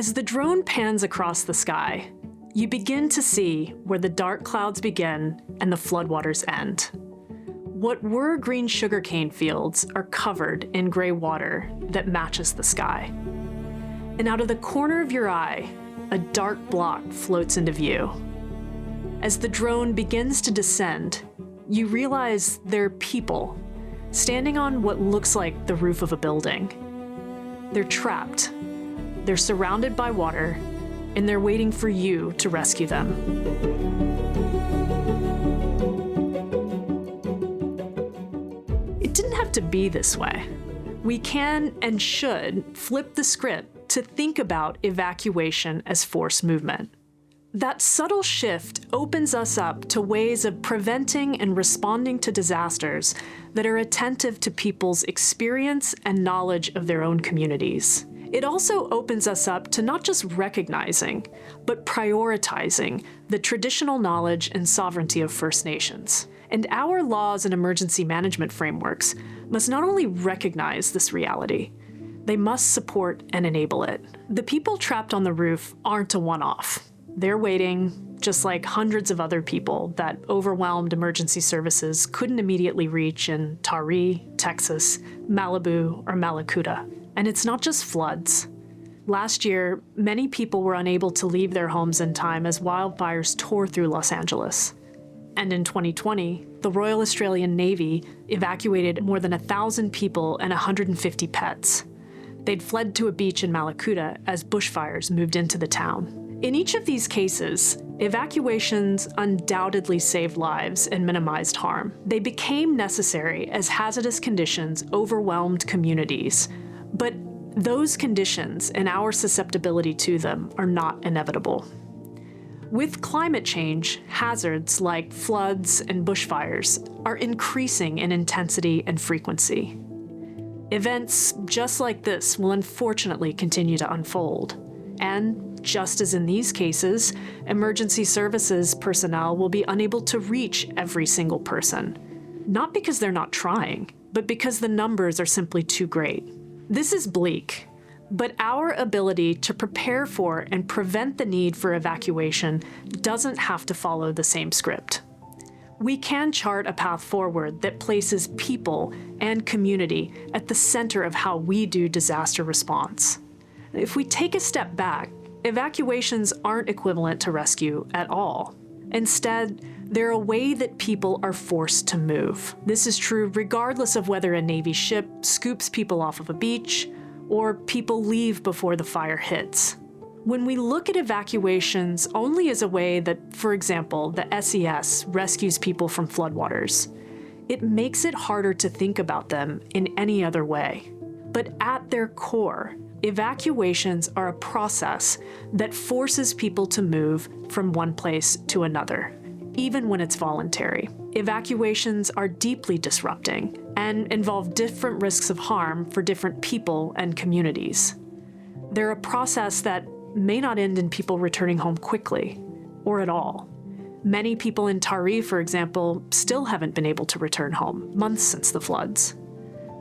As the drone pans across the sky, you begin to see where the dark clouds begin and the floodwaters end. What were green sugarcane fields are covered in gray water that matches the sky. And out of the corner of your eye, a dark block floats into view. As the drone begins to descend, you realize there are people standing on what looks like the roof of a building. They're trapped, they're surrounded by water, and they're waiting for you to rescue them. It didn't have to be this way. We can and should flip the script to think about evacuation as forced movement. That subtle shift opens us up to ways of preventing and responding to disasters that are attentive to people's experience and knowledge of their own communities. It also opens us up to not just recognizing, but prioritizing the traditional knowledge and sovereignty of First Nations. And our laws and emergency management frameworks must not only recognize this reality, they must support and enable it. The people trapped on the roof aren't a one-off. They're waiting, just like hundreds of other people that overwhelmed emergency services couldn't immediately reach in Taree, Texas, Malibu, or Malakuta. And it's not just floods. Last year, many people were unable to leave their homes in time as wildfires tore through Los Angeles. And in 2020, the Royal Australian Navy evacuated more than 1,000 people and 150 pets. They'd fled to a beach in Malakuta as bushfires moved into the town. In each of these cases, evacuations undoubtedly saved lives and minimized harm. They became necessary as hazardous conditions overwhelmed communities, but those conditions and our susceptibility to them are not inevitable. With climate change, hazards like floods and bushfires are increasing in intensity and frequency. Events just like this will unfortunately continue to unfold. And just as in these cases, emergency services personnel will be unable to reach every single person. Not because they're not trying, but because the numbers are simply too great. This is bleak, but our ability to prepare for and prevent the need for evacuation doesn't have to follow the same script. We can chart a path forward that places people and community at the center of how we do disaster response. If we take a step back, evacuations aren't equivalent to rescue at all. Instead, they're a way that people are forced to move. This is true regardless of whether a Navy ship scoops people off of a beach or people leave before the fire hits. When we look at evacuations only as a way that, for example, the SES rescues people from floodwaters, it makes it harder to think about them in any other way. But at their core, evacuations are a process that forces people to move from one place to another, even when it's voluntary. Evacuations are deeply disrupting and involve different risks of harm for different people and communities. They're a process that may not end in people returning home quickly, or at all. Many people in Taree, for example, still haven't been able to return home, months since the floods.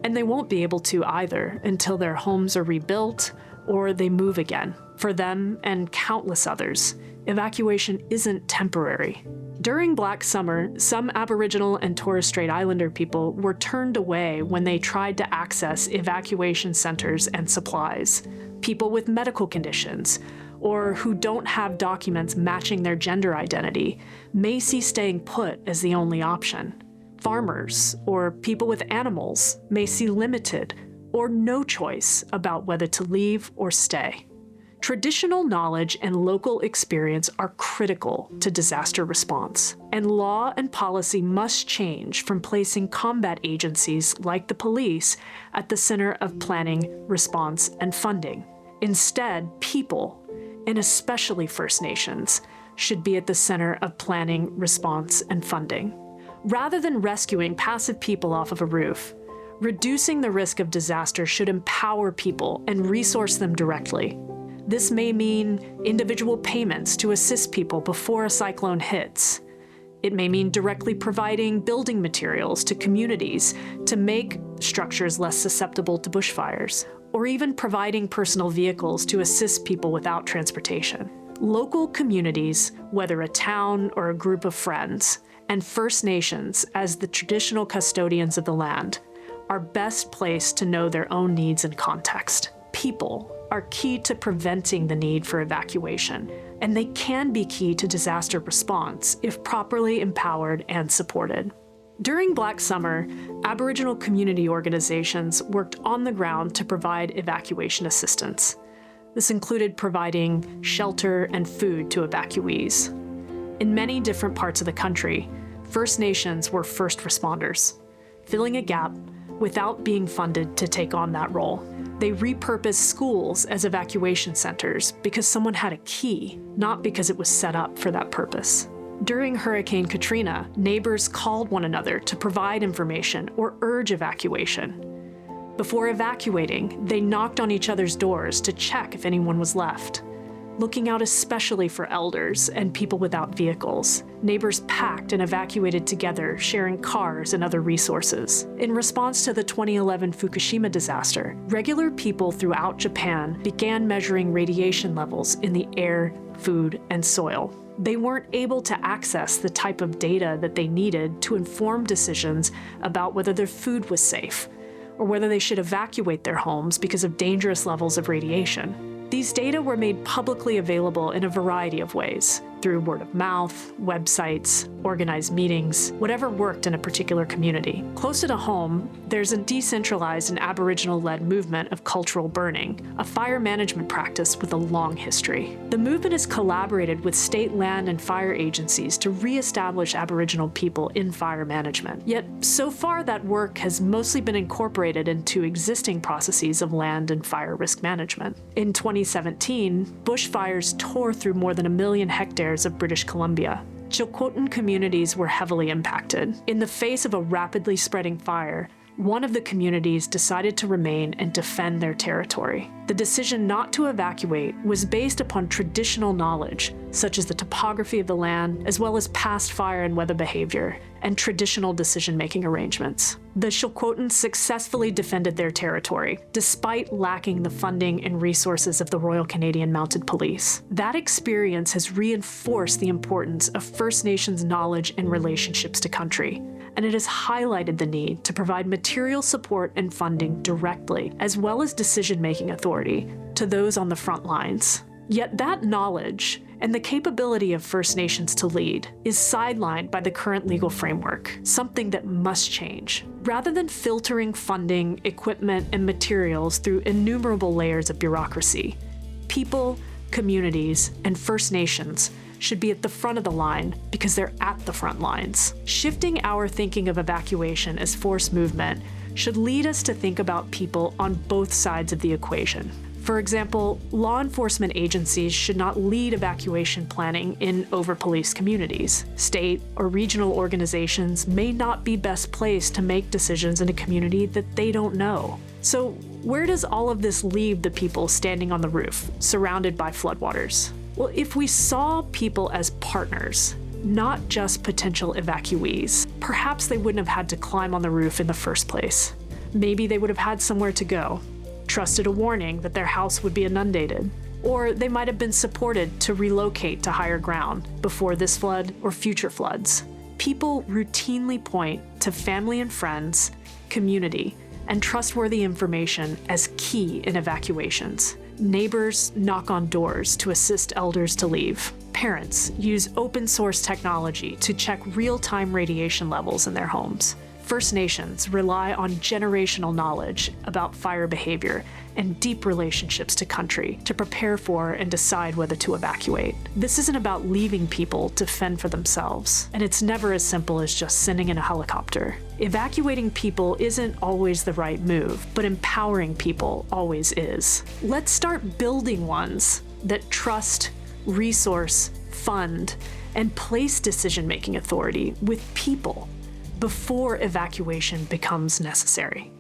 And they won't be able to either until their homes are rebuilt or they move again. For them and countless others, evacuation isn't temporary. During Black Summer, some Aboriginal and Torres Strait Islander people were turned away when they tried to access evacuation centers and supplies. People with medical conditions, or who don't have documents matching their gender identity, may see staying put as the only option. Farmers or people with animals may see limited or no choice about whether to leave or stay. Traditional knowledge and local experience are critical to disaster response, and law and policy must change from placing combat agencies like the police at the center of planning, response, and funding. Instead, people, and especially First Nations, should be at the center of planning, response, and funding. Rather than rescuing passive people off of a roof, reducing the risk of disaster should empower people and resource them directly. This may mean individual payments to assist people before a cyclone hits. It may mean directly providing building materials to communities to make structures less susceptible to bushfires. or even providing personal vehicles to assist people without transportation. Local communities, whether a town or a group of friends, and First Nations, as the traditional custodians of the land, are best placed to know their own needs and context. People are key to preventing the need for evacuation, and they can be key to disaster response if properly empowered and supported. During Black Summer, Aboriginal community organizations worked on the ground to provide evacuation assistance. This included providing shelter and food to evacuees. In many different parts of the country, First Nations were first responders, filling a gap without being funded to take on that role. They repurposed schools as evacuation centers because someone had a key, not because it was set up for that purpose. During Hurricane Katrina, neighbors called one another to provide information or urge evacuation. Before evacuating, they knocked on each other's doors to check if anyone was left, looking out especially for elders and people without vehicles. Neighbors packed and evacuated together, sharing cars and other resources. In response to the 2011 Fukushima disaster, regular people throughout Japan began measuring radiation levels in the air, food, and soil. They weren't able to access the type of data that they needed to inform decisions about whether their food was safe, or whether they should evacuate their homes because of dangerous levels of radiation. These data were made publicly available in a variety of ways, through word of mouth, websites, organized meetings, whatever worked in a particular community. Closer to home, there's a decentralized and Aboriginal-led movement of cultural burning, a fire management practice with a long history. The movement has collaborated with state land and fire agencies to re-establish Aboriginal people in fire management. Yet, so far that work has mostly been incorporated into existing processes of land and fire risk management. In 2017, bushfires tore through more than 1 million hectares of British Columbia. Chilcotin communities were heavily impacted. In the face of a rapidly spreading fire, one of the communities decided to remain and defend their territory. The decision not to evacuate was based upon traditional knowledge, such as the topography of the land, as well as past fire and weather behavior, and traditional decision-making arrangements. The Chilcotins successfully defended their territory, despite lacking the funding and resources of the Royal Canadian Mounted Police. That experience has reinforced the importance of First Nations knowledge and relationships to country, and it has highlighted the need to provide material support and funding directly, as well as decision-making authority, to those on the front lines. Yet that knowledge and the capability of First Nations to lead is sidelined by the current legal framework, something that must change. Rather than filtering funding, equipment, and materials through innumerable layers of bureaucracy, people, communities, and First Nations should be at the front of the line because they're at the front lines. Shifting our thinking of evacuation as forced movement should lead us to think about people on both sides of the equation. For example, law enforcement agencies should not lead evacuation planning in over-policed communities. State or regional organizations may not be best placed to make decisions in a community that they don't know. So where does all of this leave the people standing on the roof, surrounded by floodwaters? Well, if we saw people as partners, not just potential evacuees, perhaps they wouldn't have had to climb on the roof in the first place. Maybe they would have had somewhere to go, trusted a warning that their house would be inundated, or they might have been supported to relocate to higher ground before this flood or future floods. People routinely point to family and friends, community, and trustworthy information as key in evacuations. Neighbors knock on doors to assist elders to leave. Parents use open source technology to check real-time radiation levels in their homes. First Nations rely on generational knowledge about fire behavior and deep relationships to country to prepare for and decide whether to evacuate. This isn't about leaving people to fend for themselves, and it's never as simple as just sending in a helicopter. Evacuating people isn't always the right move, but empowering people always is. Let's start building ones that trust, resource, fund, and place decision-making authority with people before evacuation becomes necessary.